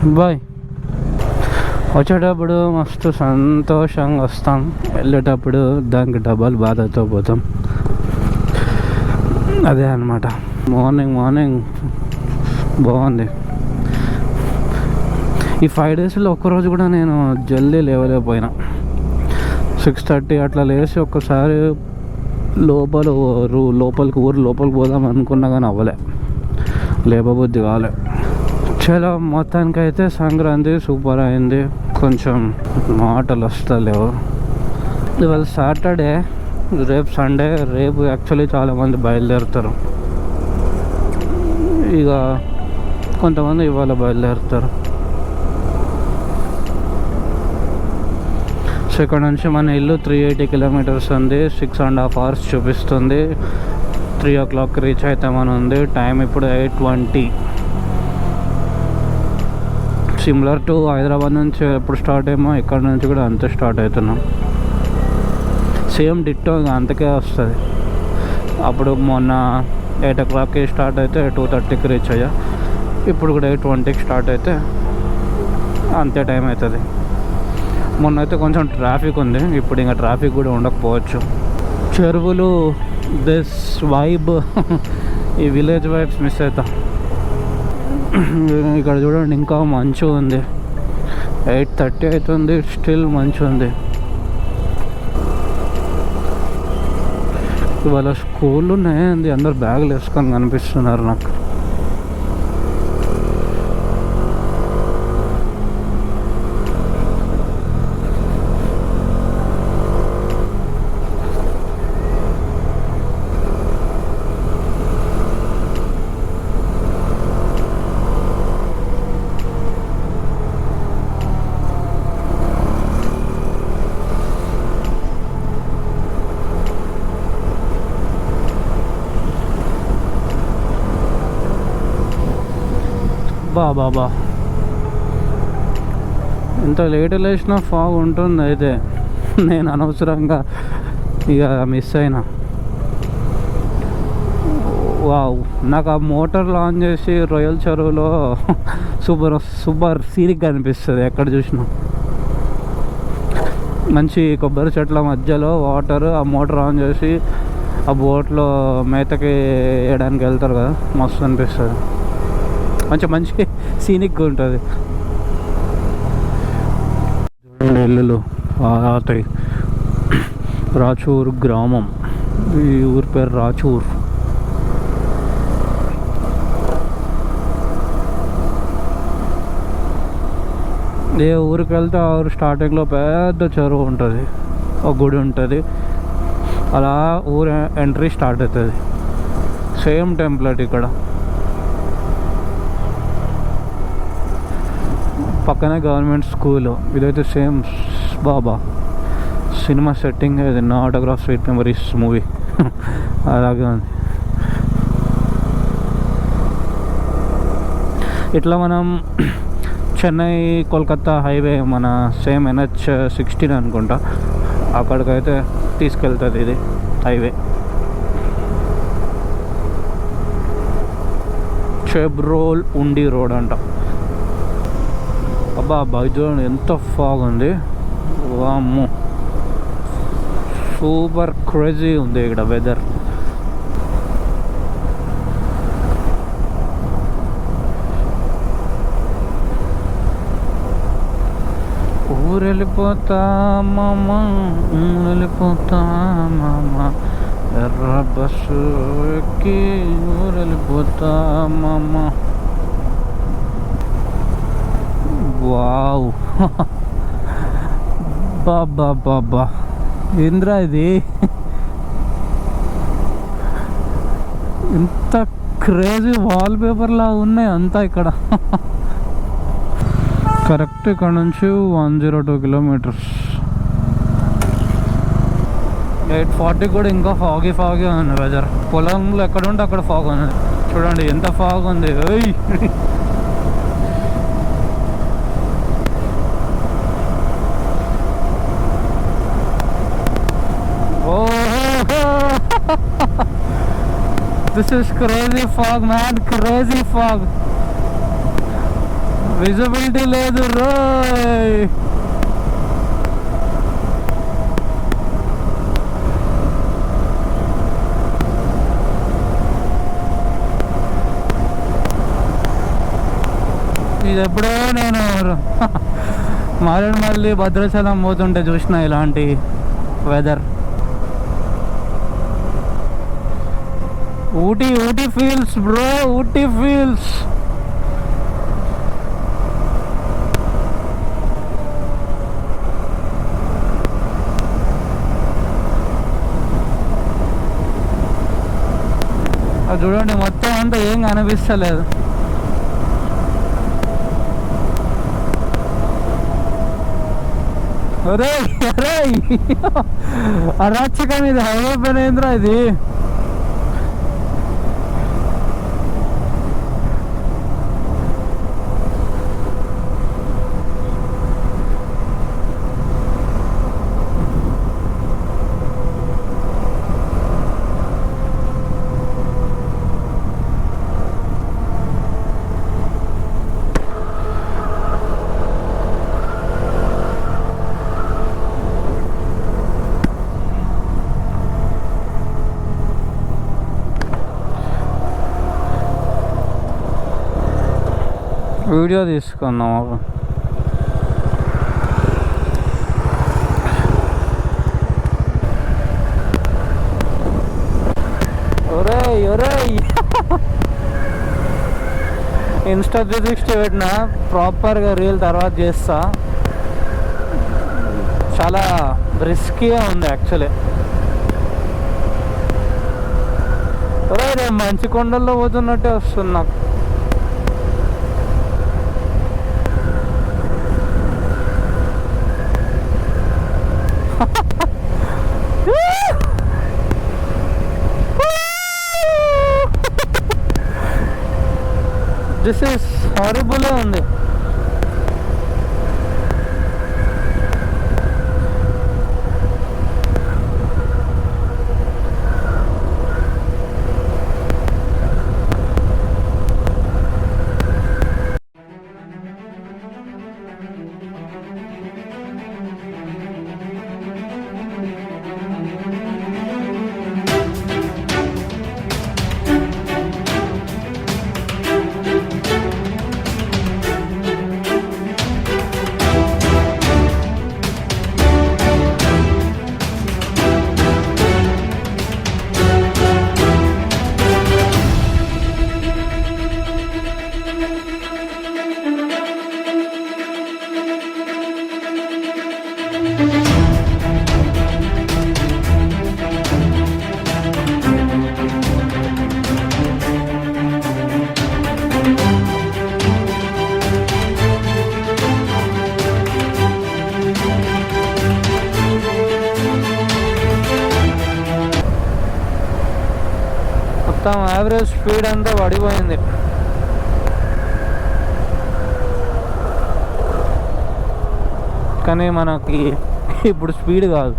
Bye. వచ్చేటప్పుడు మస్తు సంతోషంగా వస్తాం, వెళ్ళేటప్పుడు దానికి డబల్ బాధతో పోతాం. అదే అన్నమాట. మార్నింగ్ బాగుంది. ఈ 5 డేస్లో ఒక్కరోజు కూడా నేను జల్దీ లేవలేకపోయినా. 6:30 అట్లా లేచి ఒక్కసారి లోపలికి పోదాం అనుకున్నా కానీ అవ్వలే, లేపబుద్ధి కాలే. చాలా మొత్తానికైతే సంక్రాంతి సూపర్ అయింది. కొంచెం మాటలు వస్తలేవు. ఇవాళ సాటర్డే, రేపు సండే. రేపు యాక్చువల్లీ చాలామంది బయలుదేరుతారు. ఇక కొంతమంది ఇవాళ బయలుదేరుతారు. సో ఇక్కడ నుంచి మన ఇల్లు 380 కిలోమీటర్స్ ఉంది. 6.5 hours చూపిస్తుంది. 3 o'clock రీచ్ అవుతామని ఉంది. టైం ఇప్పుడు 8:20. సిమిలర్ టు హైదరాబాద్ నుంచి ఎప్పుడు స్టార్ట్ అయ్యామో ఇక్కడ నుంచి కూడా అంతే స్టార్ట్ అవుతున్నాం. సేమ్ డిట్టో అంతకే వస్తుంది. అప్పుడు మొన్న 8 o'clockకి స్టార్ట్ అయితే 2:30కి రీచ్ అయ్యా. ఇప్పుడు కూడా 8:20కి స్టార్ట్ అయితే అంతే టైం అవుతుంది. మొన్న అయితే కొంచెం ట్రాఫిక్ ఉంది, ఇప్పుడు ఇంకా ట్రాఫిక్ కూడా ఉండకపోవచ్చు. చెరువులు, దిస్ వైబ్, ఈ విలేజ్ వైబ్స్ మిస్ అవుతా. ఇక్కడ చూడండి ఇంకా మంచు ఉంది. 8:30 అవుతుంది, స్టిల్ మంచు ఉంది. ఇవాళ స్కూల్ ఉన్నాయండి, అందరు బ్యాగులు వేసుకొని కనిపిస్తున్నారు నాకు. బాబా ఇంత లేట్ లేచినా ఫాగ్ ఉంటుంది. అయితే నేను అనవసరంగా ఇక మిస్ అయినా. వావ్, నాకు ఆ మోటార్ లాంచ్ చేసి రొయ్యల చెరువులో సూపర్ సీనిక్గా అనిపిస్తుంది. ఎక్కడ చూసినా మంచి కొబ్బరి చెట్ల మధ్యలో వాటర్, ఆ మోటార్ ఆన్ చేసి ఆ బోట్లో మేతకి వేయడానికి వెళ్తారు కదా, మస్తు అనిపిస్తుంది. మంచి సీనిక్గా ఉంటుంది. ఇల్లులు పాతాయి. రాచూర్ గ్రామం, ఈ ఊరి పేరు రాచూర్. ఏ ఊరికి వెళ్తే ఆ ఊరు స్టార్టింగ్లో పెద్ద చెరువు ఉంటుంది, ఒక గుడి ఉంటుంది. అలా ఊరు ఎంట్రీ స్టార్ట్ అవుతుంది. సేమ్ టెంప్లెట్ ఇక్కడ. పక్కనే గవర్నమెంట్ స్కూల్. ఇదైతే సేమ్ బాబా సినిమా సెట్టింగ్. ఇది నా ఆటోగ్రాఫ్ స్వీట్ మెమరీస్ మూవీ అలాగే ఉంది. ఇట్లా మనం చెన్నై కోల్కతా హైవే, మన సేమ్ NH-16 అనుకుంటా, అక్కడికైతే తీసుకెళ్తుంది ఇది హైవే. చెబ్రోల్ ఉండి రోడ్ అంట. అబ్బా చూడండి ఎంత ఫాగ్ ఉంది. వామ్మో, సూపర్ క్రేజీ ఉంది ఇక్కడ వెదర్. ఊరు వెళ్ళిపోతా మామ, ఎర్ర బస్సు ఎక్కి ఊరు వెళ్ళిపోతా మామ. వావ్, బాబా ఏంద్రా ఇది, ఇంత క్రేజీ వాల్ పేపర్ లా ఉన్నాయి అంతా ఇక్కడ. కరెక్ట్ ఇక్కడ నుంచి 102 కిలోమీటర్స్. 8:40 కూడా ఇంకా ఫాగీ ఉంది వెదర్. పొలంలో ఎక్కడ ఉంటే అక్కడ ఫాగ్ ఉంది. చూడండి ఎంత ఫాగ్ ఉంది. This is crazy fog, man. Crazy fog. Visibility లేదు రోయ్. ఇది ఎప్పుడో నేను మళ్ళీ భద్రాచలం పోతుంటే చూసిన ఇలాంటి weather. Ooty feels bro, Ooty feels. అది చూడండి, మొత్తం అంతా ఏం కనిపిస్తలేదు. అరే అరే అరాచకం ఇది. హైవే పైన ఏంద్రా ఇది? వీడియో తీసుకున్నాం. ఒరేయ్ ఒరేయ్ ఇన్స్టా 360 పెట్టిన ప్రాపర్గా రీల్ తర్వాత చేస్తా. చాలా రిస్కీగా ఉంది యాక్చువల్లీ. ఒరే నేను మంచి కొండల్లో పోతున్నట్టే వస్తుంది నాకు. దిస్ ఈస్ హారిబుల్ ఉంది. మొత్తం యావరేజ్ స్పీడ్ అంతా పడిపోయింది. కానీ మనకి ఇప్పుడు స్పీడ్ కాదు,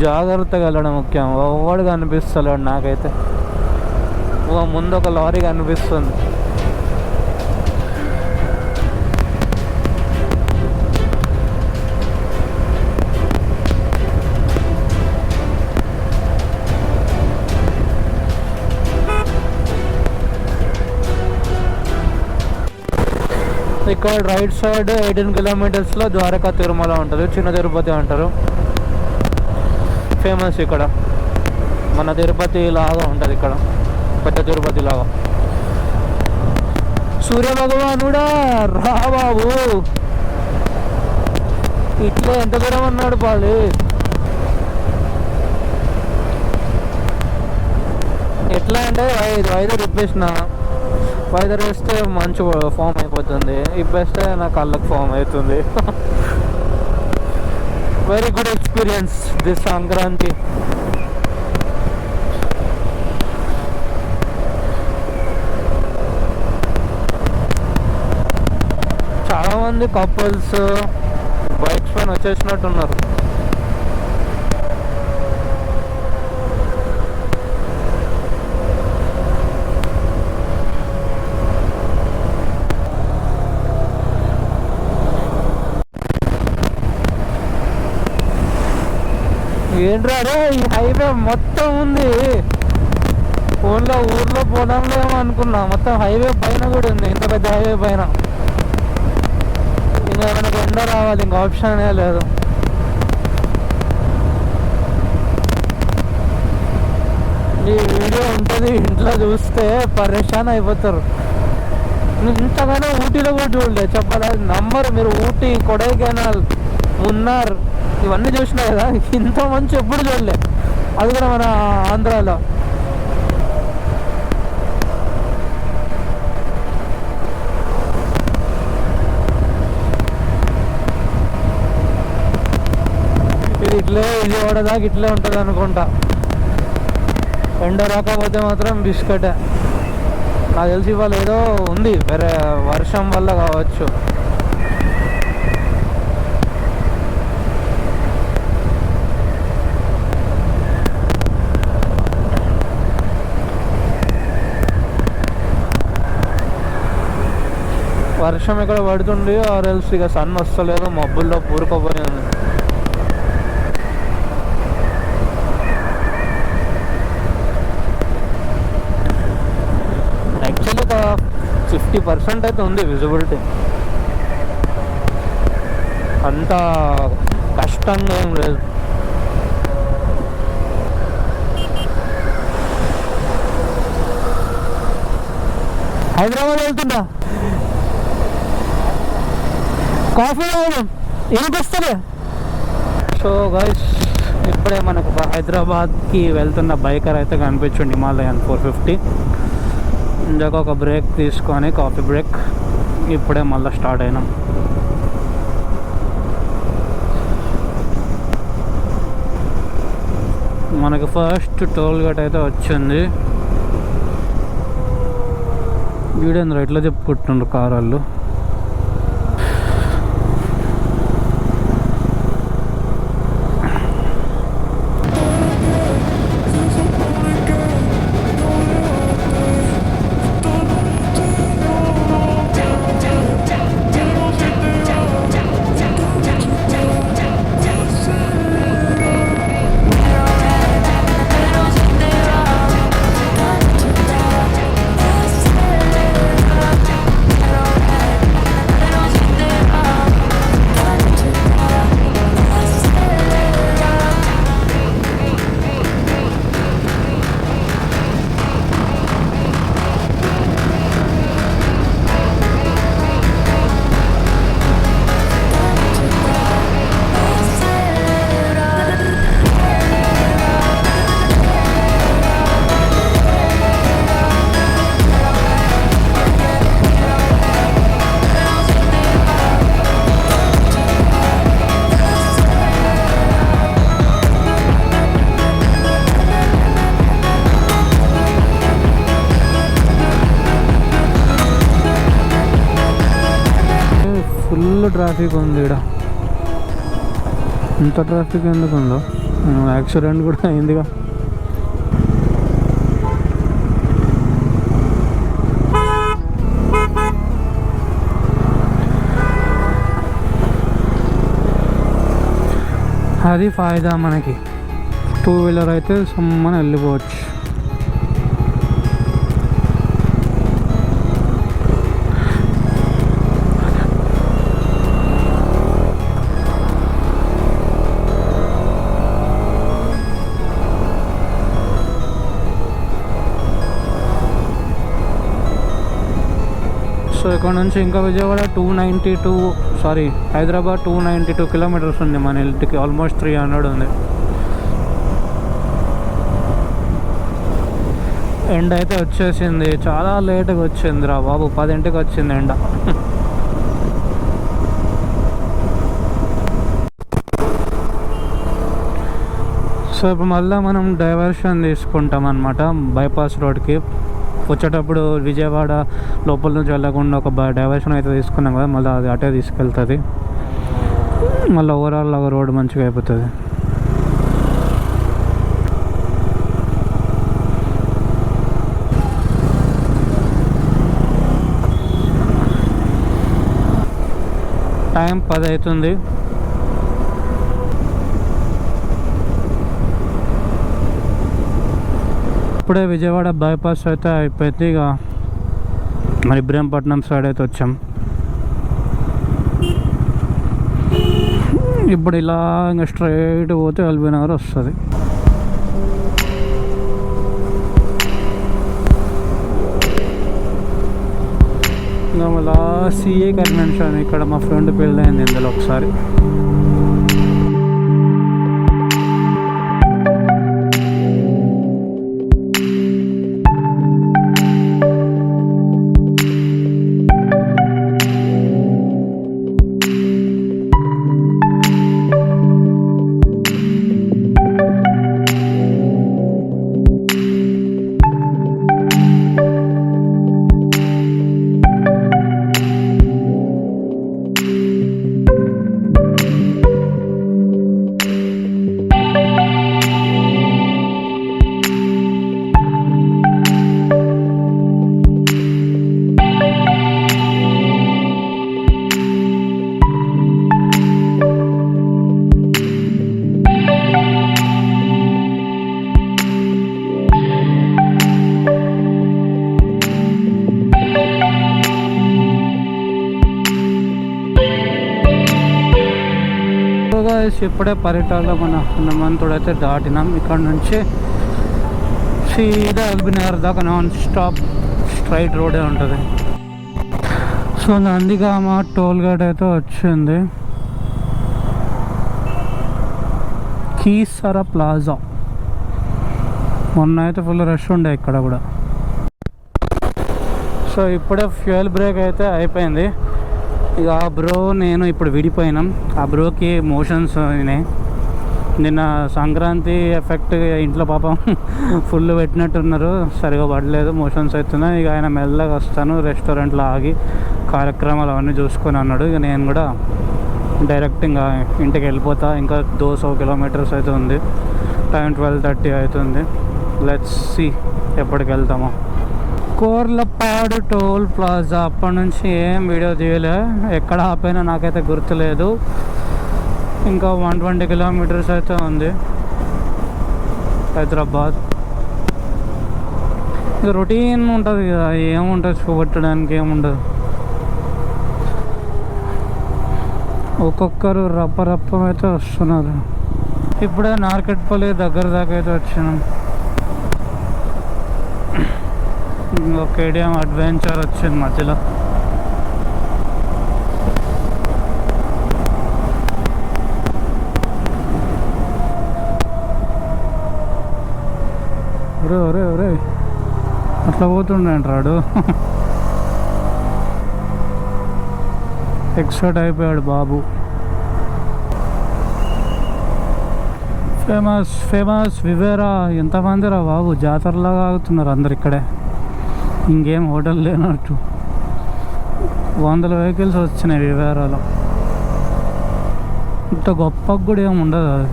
జాగ్రత్తగా వెళ్ళడం ముఖ్యం. ఎవడు కనిపిస్తలేడు నాకైతే. ముందు ఒక లారీ కనిపిస్తుంది. ఇక్కడ రైట్ సైడ్ 18 కిలోమీటర్స్లో ద్వారకా తిరుమల ఉంటుంది. చిన్న తిరుపతి అంటారు, ఫేమస్ ఇక్కడ. మన తిరుపతి లాగా ఉంటుంది ఇక్కడ, పెద్ద తిరుపతి లాగా. సూర్య భగవానుడా రా బాబు, ఇట్లా ఎంత దూరం అన్నాడు పాలి. ఎట్లా అంటే వైదర్ ఇప్పేసిన, వైదర్ వేస్తే మంచు ఫామ్ అయిపోతుంది, ఇప్పేస్తే నా కళ్ళకు ఫామ్ అవుతుంది. Very good experience this Sankranti. చాలామంది కపుల్స్ బైక్స్ పైన వచ్చేసినట్టున్నారు. ఏంట్రా రే, ఈ హైవే మొత్తం ఉంది. ఫోన్లో ఊర్లో పొలంలో ఏమో అనుకున్నా, మొత్తం హైవే పైన కూడా ఉంది. ఇంత పెద్ద హైవే పైన ఇంకా మనకు ఎండ రావాలి, ఇంకా ఆప్షన్ లేదు. ఈ వీడియో ఉంటుంది, ఇంట్లో చూస్తే పరేషాన్ అయిపోతారు. ఇంతగానో ఊటీలో కూడా చూడలే చెప్పాలి నంబర్. మీరు ఊటీ, కొడైకెనాల్, మున్నార్ ఇవన్నీ చూసినా కదా, ఇంత మంచి ఎప్పుడు చూడలే. అది కూడా మన ఆంధ్రాలో. ఇది ఇట్లే విజయవాడ దాకా ఇట్లే ఉంటుంది అనుకుంటా. ఎండ రాకపోతే మాత్రం బిస్కెటే. నాకు తెలిసి ఇవాళ ఏదో ఉంది, వేరే వర్షం వల్ల కావచ్చు. వర్షం ఇక్కడ పడుతుంది, ఆర్ ఎల్స్ ఇక సన్ వస్తలేదు, మబ్బుల్లో పూరుకోపోయింది. యాక్చువల్లీ ఒక 50% అయితే ఉంది విజిబిలిటీ. అంత కష్టంగా ఏం లేదు. హైదరాబాద్ వెళ్తుందా? కాఫీ తాగడం ఎందుకు వస్తుంది? సో గైస్, ఇప్పుడే మనకు హైదరాబాద్కి వెళ్తున్న బైకర్ అయితే కనిపించండి, హిమాలయన్ 450. ఇందాక ఒక బ్రేక్ తీసుకొని, కాఫీ బ్రేక్, ఇప్పుడే మళ్ళీ స్టార్ట్ అయినాం. మనకి ఫస్ట్ టోల్ గేట్ అయితే వచ్చింది. వీడేంద్ర ఎట్లా చెప్పుకుంటున్నారు కార్ వాళ్ళు. ఫుల్ ట్రాఫిక్ ఉంది ఇక్కడ. ఇంత ట్రాఫిక్ ఎందుకు ఉందో, యాక్సిడెంట్ కూడా అయిందిగా. అది ఫాయిదా మనకి. 2 వీలర్ అయితే సమ్మని వెళ్ళిపోవచ్చు. సో ఇక్కడ నుంచి ఇంకా విజయవాడ హైదరాబాద్ 292 కిలోమీటర్స్ ఉంది మన ఇంటికి. ఆల్మోస్ట్ 300 ఉంది. ఎండ అయితే వచ్చేసింది, చాలా లేట్గా వచ్చింది రా బాబు, 10ంటికి వచ్చింది ఎండ. సో ఇప్పుడు మళ్ళీ మనం డైవర్షన్ తీసుకుంటాం అన్నమాట బైపాస్ రోడ్కి. వచ్చేటప్పుడు విజయవాడ లోపల నుంచి వెళ్ళకుండా ఒక డైవర్షన్ అయితే తీసుకున్నాం కదా, మళ్ళీ అది అటే తీసుకెళ్తుంది. మళ్ళీ ఓవరాల్ రోడ్ మంచిగా అయిపోతుంది. టైం 10 అవుతుంది. ఇప్పుడే విజయవాడ బైపాస్ అయితే అయిపోయింది. ఇక మరి ఇబ్రహీంపట్నం సైడ్ అయితే వచ్చాం. ఇప్పుడు ఇలా ఇంకా స్ట్రైట్ పోతే ఎల్బీ నగర్ వస్తుంది. ఇంకా మళ్ళా సిఏ కన్వెన్షన్ ఇక్కడ మా ఫ్రెండ్ పెళ్ళి అయింది ఇందులో ఒకసారి. ఇప్పుడే పరిటాల్లో మన హనుమంతుడు అయితే దాటినాం. ఇక్కడ నుంచి సీదా ఎల్బీ నగర్ దాకా నాన్ స్టాప్ స్ట్రైట్ రోడే ఉంటుంది. సో నందిగామ టోల్ గేట్ అయితే వచ్చింది. కీసర ప్లాజా మొన్న అయితే ఫుల్ రష్ ఉండే ఇక్కడ కూడా. సో ఇప్పుడే ఫ్యూయల్ బ్రేక్ అయితే అయిపోయింది. ఇక ఆ బ్రో నేను ఇప్పుడు విడిపోయినాం. ఆ బ్రోకి మోషన్స్ అయినాయి. నిన్న సంక్రాంతి ఎఫెక్ట్ ఇంట్లో పాపం ఫుల్ పెట్టినట్టున్నారు, సరిగా పడలేదు, మోషన్స్ అవుతున్నాయి. ఇక ఆయన మెల్లగా వస్తాను రెస్టారెంట్లో ఆగి కార్యక్రమాలు అవన్నీ చూసుకొని అన్నాడు. ఇక నేను కూడా డైరెక్ట్ ఇంకా ఇంటికి వెళ్ళిపోతా. ఇంకా 200 కిలోమీటర్స్ అయితే ఉంది. టైం 12:30 అవుతుంది. లెట్స్ సీ ఎప్పటికి వెళ్తామో. కోర్లపాడు టోల్ ప్లాజా అప్పటి నుంచి ఏం వీడియో తీయలే, ఎక్కడ ఆపైనా నాకైతే గుర్తులేదు. ఇంకా 120 కిలోమీటర్స్ అయితే ఉంది హైదరాబాద్. ఇక రొటీన్ ఉంటుంది కదా, ఏముంటుంది చూపెట్టడానికి ఏముండదు. ఒక్కొక్కరు రప్ప అయితే వస్తున్నారు. ఇప్పుడే నార్కెట్పల్లి దగ్గర దాకా అయితే వచ్చినాం. కేడిఎం అడ్వెంచర్ వచ్చింది మధ్యలో. ఒరే ఒరే ఒరే అట్లా పోతుండే రాడు. ఎక్స్పర్ట్ అయిపోయాడు బాబు. Famous famous Vivera. ఎంతమంది రా బాబు, జాతరలాగా ఆగుతున్నారు అందరు ఇక్కడే. ఇంకేం హోటల్ లేనట్టు 100 వెహికల్స్ వచ్చినాయి వివేరాలో. ఇంత గొప్ప కూడా ఏమి ఉండదు. అది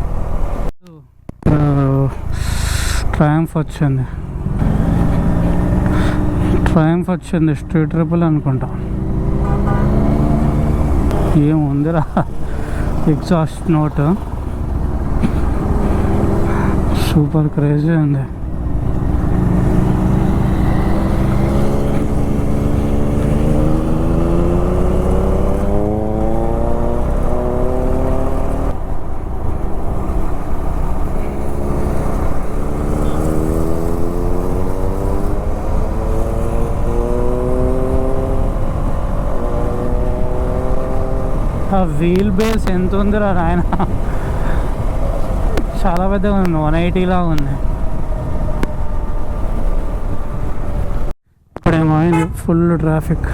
ట్రయంఫ్ వచ్చింది స్ట్రీట్ ట్రిపుల్ అనుకుంటా. ఏముందిరా ఎగ్జాస్ట్ నోట్ సూపర్ క్రేజీ ఉంది. ఆ వీల్ బేస్ ఎంత ఉందిరా నాయన, చాలా పెద్దగా ఉంది. 180 లాగా ఉంది. ఇప్పుడేమో ఫుల్ ట్రాఫిక్.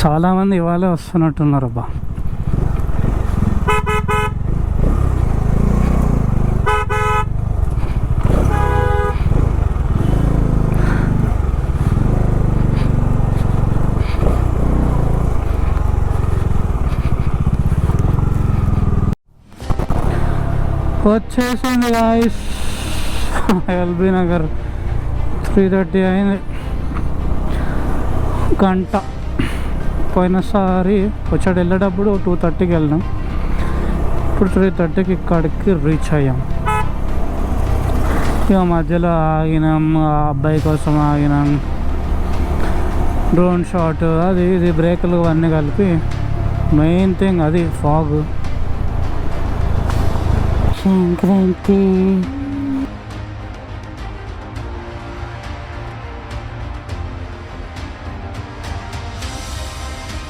చాలామంది ఇవాళే వస్తున్నట్టున్నారు అబ్బా. వచ్చేసింది గాయస్ ఎల్బీ నగర్. 3:30 అయింది. గంట. పోయినసారి వెళ్ళేటప్పుడు 2:30కి వెళ్ళినాం. ఇప్పుడు 3:30కి ఇక్కడికి రీచ్ అయ్యాం. ఇక మధ్యలో ఆగినాం, ఆ అబ్బాయి కోసం ఆగినాం. డ్రోన్ షాట్ అది ఇది బ్రేకులు అన్నీ కలిపి మెయిన్ థింగ్ అది ఫాగ్. సంక్రాంతి